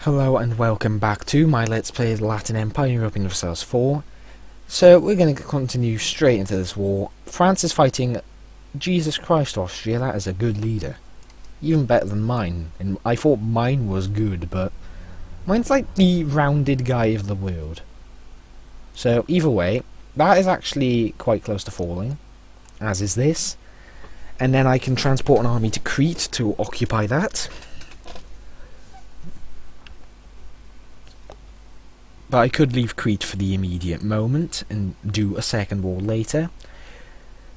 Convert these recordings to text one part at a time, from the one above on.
Hello and welcome back to my Let's Play Latin Empire European Universalis 4. So we're going to continue straight into this war. France is fighting Jesus Christ Austria. That is a good leader. Even better than mine. And I thought mine was good, but mine's like the rounded guy of the world. So either way, that is actually quite close to falling, as is this. And then I can transport an army to Crete to occupy that. But I could leave Crete for the immediate moment and do a second war later,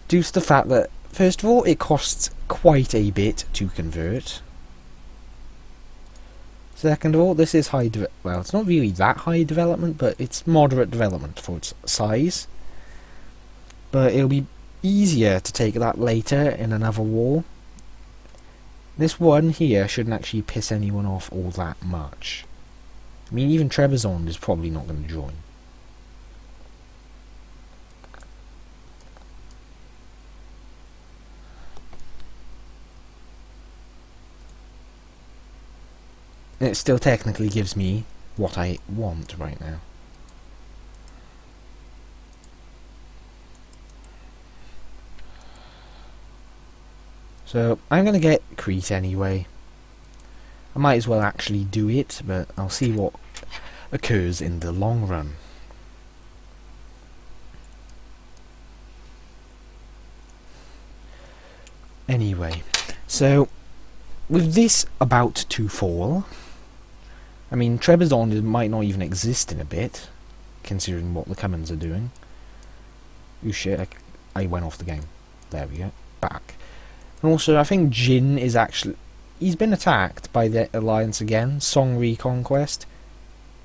due to the fact that, first of all, it costs quite a bit to convert. Second of all, this is well, it's not really that high development, but it's moderate development for its size. But it'll be easier to take that later in another war. This one here shouldn't actually piss anyone off all that much. I mean, even Trebizond is probably not going to join. It still technically gives me what I want right now. So, I'm going to get Crete anyway. I might as well actually do it, but I'll see what occurs in the long run. Anyway, so with this about to fall, I mean, Trebizond might not even exist in a bit, considering what the Cummins are doing. Oh shit, I went off the game. There we go, back. And also, I think Jin is actually... He's been attacked by the Alliance again, Song Reconquest,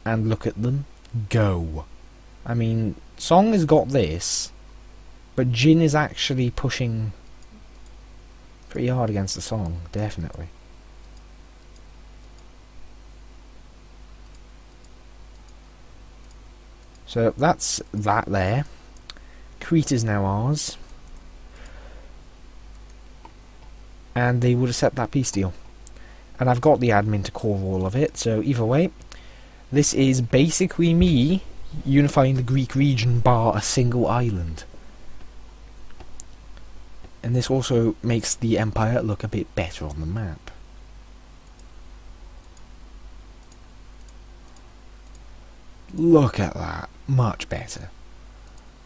and look at them go. I mean, Song has got this, but Jin is actually pushing pretty hard against the Song, definitely. So that's that there. Crete is now ours. And they would accept that peace deal. And I've got the admin to call all of it, so either way, this is basically me unifying the Greek region bar a single island. And this also makes the empire look a bit better on the map. Look at that, much better.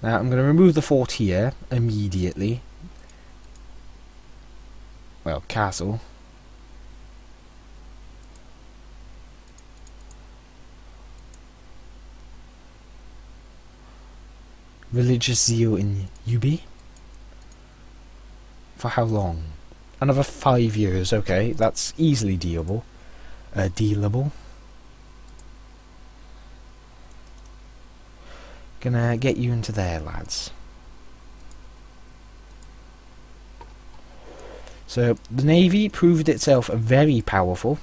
Now I'm going to remove the fort here immediately. Well, castle. Religious zeal in EUIV? For how long? Another 5 years, okay, that's easily dealable. Dealable. Gonna get you into there, lads. So, the Navy proved itself very powerful.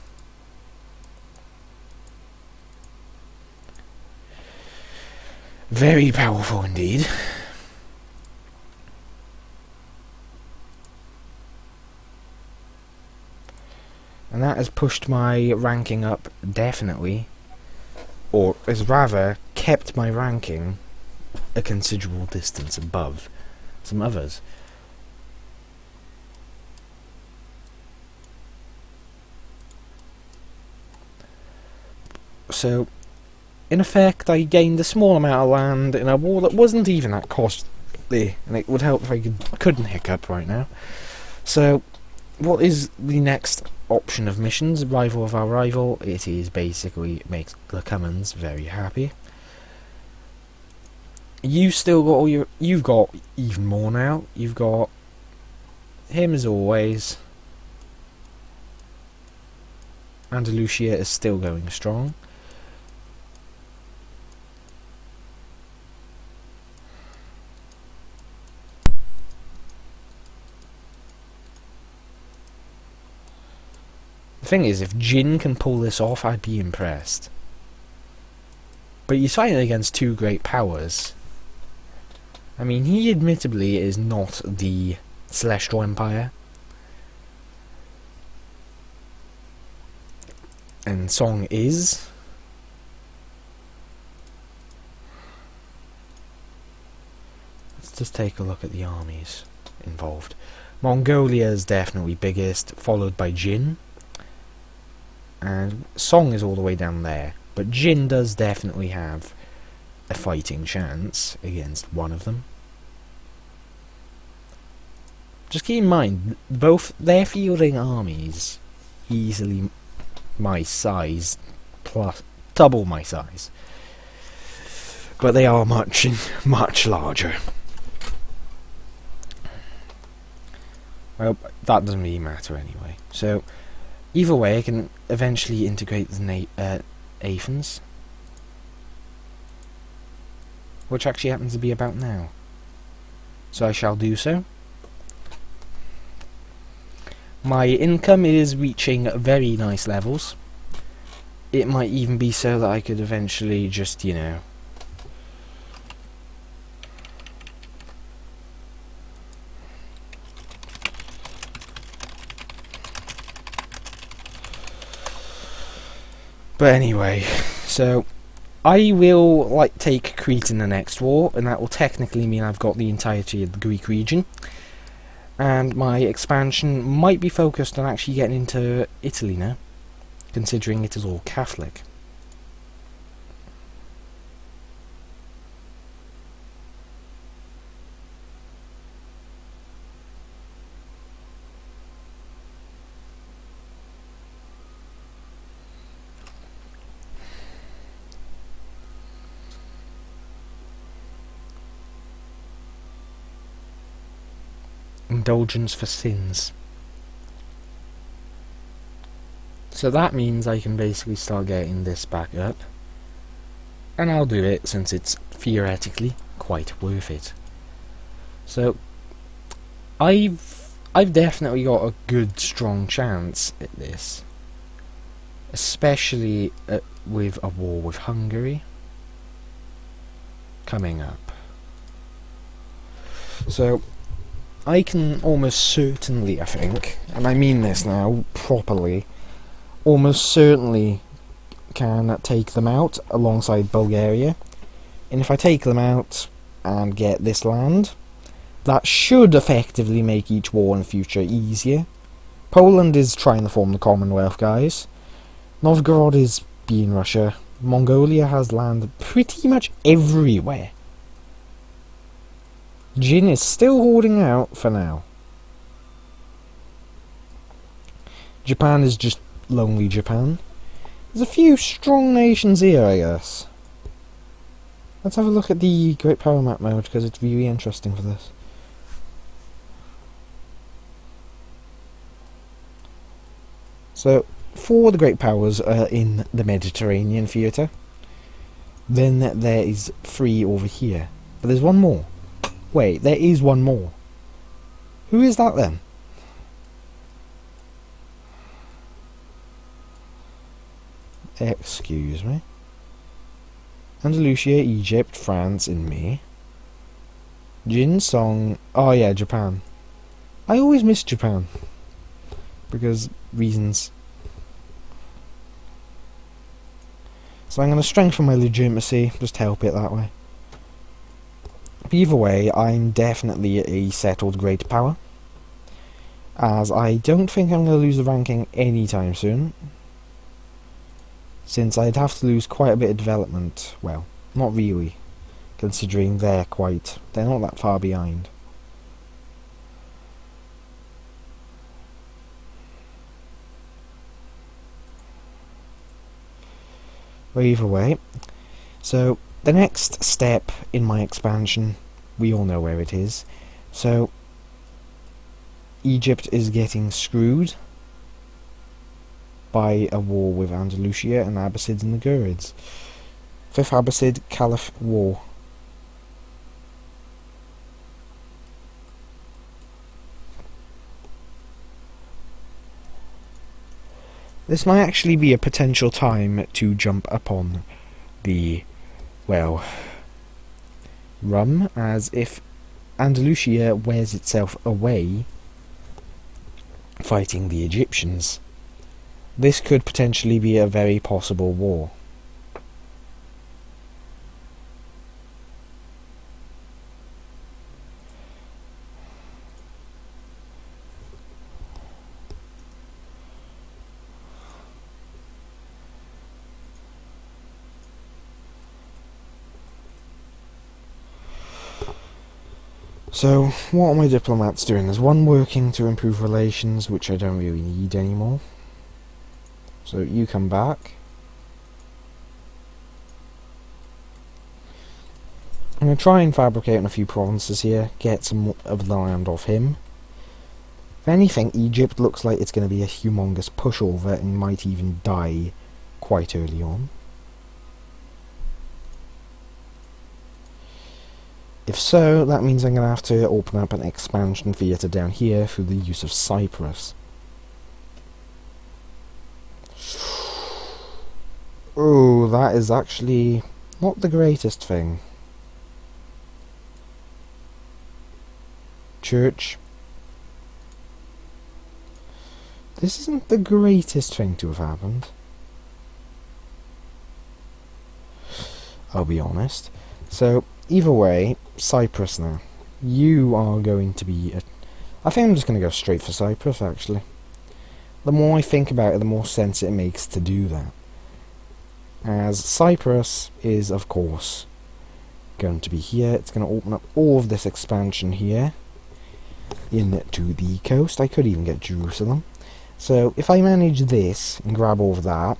Very powerful indeed. And that has pushed my ranking up definitely. Or, as rather, kept my ranking a considerable distance above some others. So, in effect, I gained a small amount of land in a war that wasn't even that costly, and it would help if I couldn't hiccup right now. So, what is the next option of missions? Rival of our rival. It is basically makes the Cummins very happy. You've still got all your... You've got even more now. You've got him as always. Andalusia is still going strong. The thing is, if Jin can pull this off, I'd be impressed. But he's fighting against two great powers. I mean, he admittedly is not the Celestial Empire. And song is... Let's just take a look at the armies involved. Mongolia is definitely biggest, followed by Jin. And Song is all the way down there. But Jin does definitely have a fighting chance against one of them. Just keep in mind, both their fielding armies easily my size, plus double my size. But they are much larger. Well, that doesn't really matter anyway. So, either way, I can eventually integrate the Athens, which actually happens to be about now. So I shall do so. My income is reaching very nice levels. It might even be so that I could eventually just, you know... But anyway, so I will take Crete in the next war, and that will technically mean I've got the entirety of the Greek region. And my expansion might be focused on actually getting into Italy now, considering it is all Catholic. Indulgence for sins. So that means I can basically start getting this back up, and I'll do it since it's theoretically quite worth it. So I've definitely got a good strong chance at this, especially with a war with Hungary coming up. So I can almost certainly, I think, and I mean this now properly, almost certainly can take them out alongside Bulgaria. And if I take them out and get this land, that should effectively make each war in the future easier. Poland is trying to form the Commonwealth, guys. Novgorod is being Russia. Mongolia has land pretty much everywhere. Jin is still holding out for now. Japan is just lonely Japan. There's a few strong nations here, I guess. Let's have a look at the Great Power Map mode, because it's really interesting for this. So, 4 of the Great Powers are in the Mediterranean theatre. Then there is 3 over here. But there's one more. Wait, there is one more. Who is that then? Excuse me. Andalusia, Egypt, France in May. Jin, Song... Oh yeah, Japan. I always miss Japan. Because reasons. So I'm going to strengthen my legitimacy, just help it that way. Either way, I'm definitely a settled great power, as I don't think I'm going to lose the ranking anytime soon, since I'd have to lose quite a bit of development. Well, not really, considering they're not that far behind. But either way, so the next step in my expansion, we all know where it is. So, Egypt is getting screwed by a war with Andalusia and Abbasids and the Ghurids. 5th Abbasid Caliph War. This might actually be a potential time to jump upon the, well, rum, as if Andalusia wears itself away fighting the Egyptians, this could potentially be a very possible war. So, what are my diplomats doing? There's one working to improve relations, which I don't really need anymore. So, you come back. I'm going to try and fabricate in a few provinces here, get some of the land off him. If anything, Egypt looks like it's going to be a humongous pushover and might even die quite early on. If so, that means I'm going to have to open up an expansion theatre down here through the use of Cyprus. Oh, that is actually not the greatest thing. Church. This isn't the greatest thing to have happened. I'll be honest. So, either way, Cyprus now. You are going to be... I think I'm just going to go straight for Cyprus, actually. The more I think about it, the more sense it makes to do that. As Cyprus is, of course, going to be here. It's going to open up all of this expansion here into the coast. I could even get Jerusalem. So, if I manage this and grab all of that,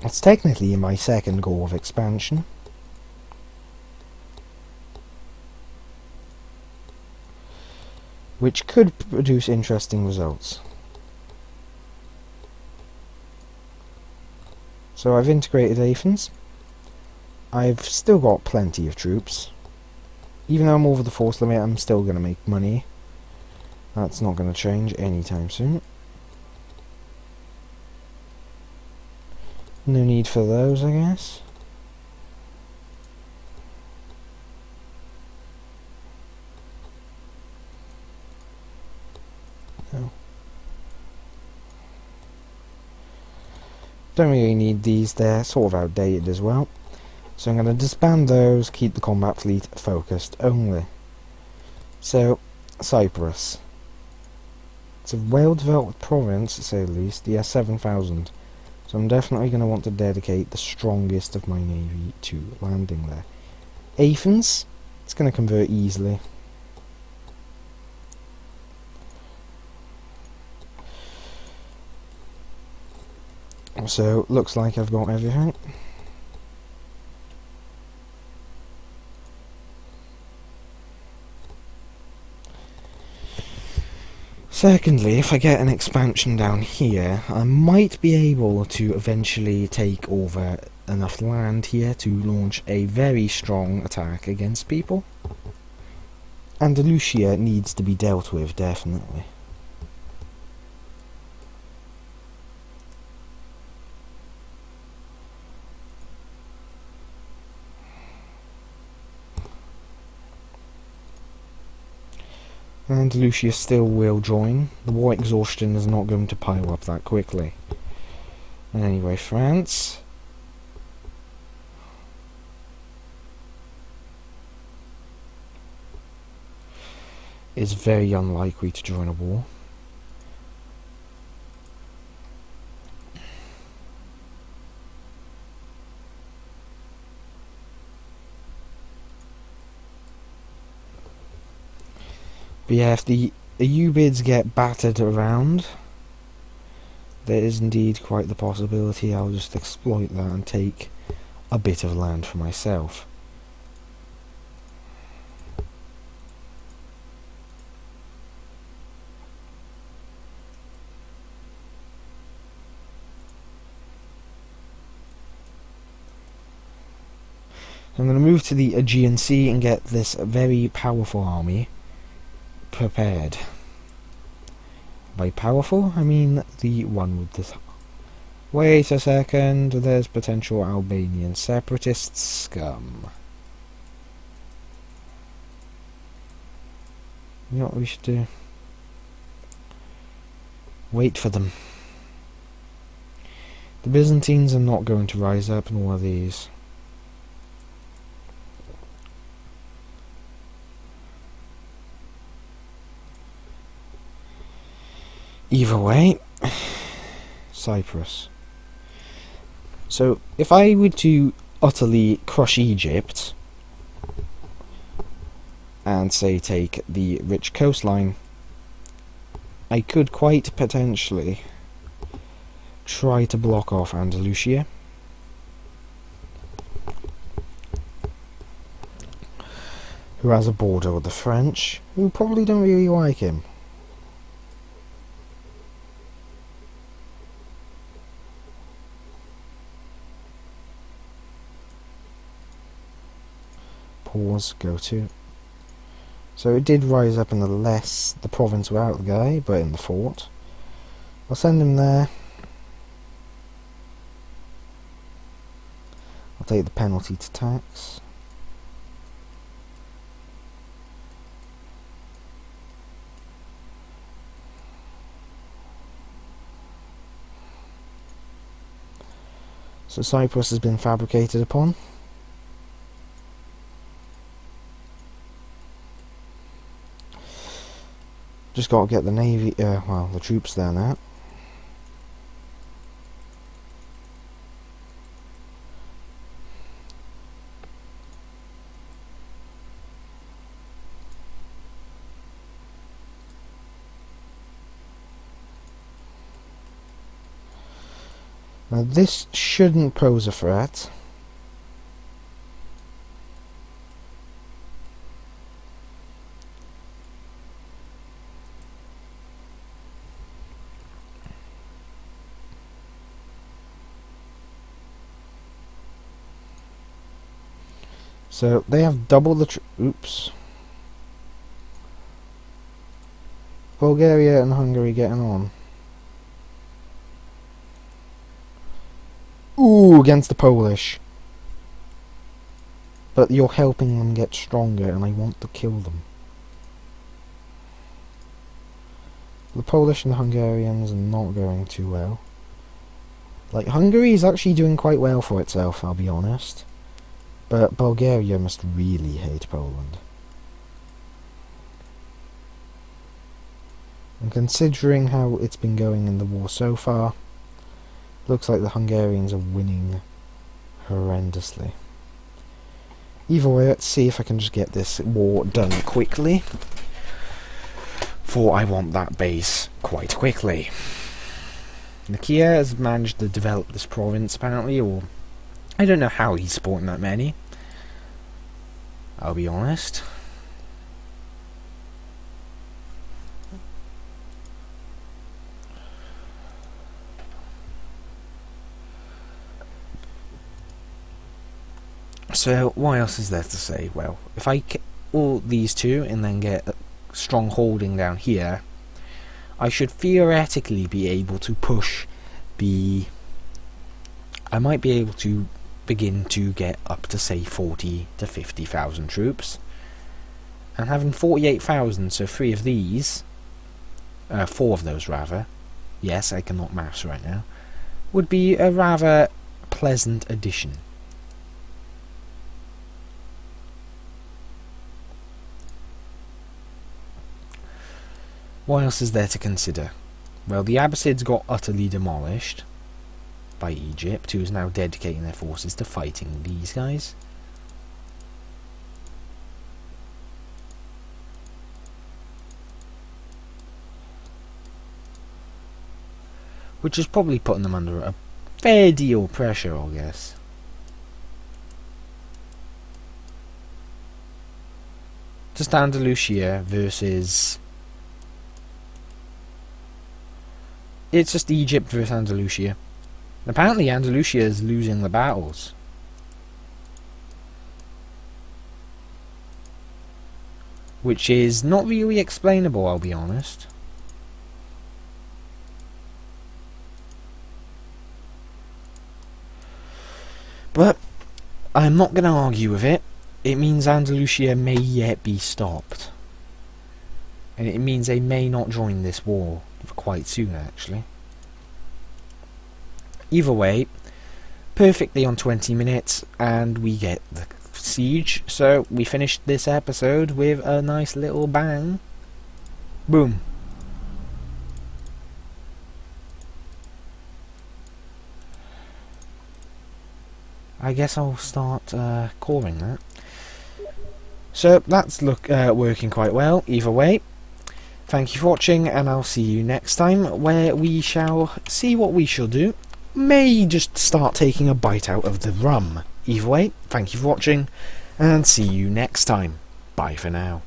it's technically my second goal of expansion. Which could produce interesting results. So I've integrated Athens. I've still got plenty of troops. Even though I'm over the force limit, I'm still going to make money. That's not going to change anytime soon. No need for those, I guess. No. Don't really need these, they're sort of outdated as well. So I'm going to disband those, keep the combat fleet focused only. So, Cyprus. It's a well-developed province, to say the least. Yeah, 7,000. So I'm definitely going to want to dedicate the strongest of my navy to landing there. Athens, it's going to convert easily. So, looks like I've got everything. Secondly, if I get an expansion down here, I might be able to eventually take over enough land here to launch a very strong attack against people. Andalusia needs to be dealt with, definitely. Andalusia still will join. The war exhaustion is not going to pile up that quickly. Anyway, France. Is very unlikely to join a war. But yeah, if the EU bids get battered around, there is indeed quite the possibility I'll just exploit that and take a bit of land for myself. I'm going to move to the Aegean Sea and get this very powerful army prepared. By powerful, I mean the one with the... Wait a second, there's potential Albanian separatist scum. You know what we should do? Wait for them. The Byzantines are not going to rise up in all of these. Either way, Cyprus. So, if I were to utterly crush Egypt, and say take the rich coastline, I could quite potentially try to block off Andalusia. Who has a border with the French, who probably don't really like him. Pause, go to. So it did rise up in the province without the guy, but in the fort. I'll send him there. I'll take the penalty to tax. So Cyprus has been fabricated upon. Just got to get the navy, well, the troops there now. Now this shouldn't pose a threat. So they have double the oops. Bulgaria and Hungary getting on. Ooh, against the Polish. But you're helping them get stronger and I want to kill them. The Polish and the Hungarians are not going too well. Like, Hungary is actually doing quite well for itself, I'll be honest. But Bulgaria must really hate Poland. And considering how it's been going in the war so far, looks like the Hungarians are winning horrendously. Either way, let's see if I can just get this war done quickly. For I want that base quite quickly. Nakia has managed to develop this province apparently, or I don't know how he's supporting that many. I'll be honest. So, what else is there to say? Well, if I get all these two and then get a strong holding down here, I should theoretically be able to push the... I might be able to begin to get up to, say, 40 to 50,000 troops. And having 48,000, so 3 of these, 4 of those rather, yes, I cannot maths right now, would be a rather pleasant addition. What else is there to consider? Well, the Abbasids got utterly demolished by Egypt, who is now dedicating their forces to fighting these guys. Which is probably putting them under a fair deal of pressure, I guess. Just Andalusia versus... It's just Egypt versus Andalusia. Apparently Andalusia is losing the battles. Which is not really explainable, I'll be honest. But I'm not going to argue with it. It means Andalusia may yet be stopped. And it means they may not join this war for quite soon, actually. Either way, perfectly on 20 minutes, and we get the siege. So we finished this episode with a nice little bang. Boom. I guess I'll start calling that. So that's working quite well. Either way, thank you for watching, and I'll see you next time, where we shall see what we shall do. May just start taking a bite out of the rum. Either way, thank you for watching, and see you next time. Bye for now.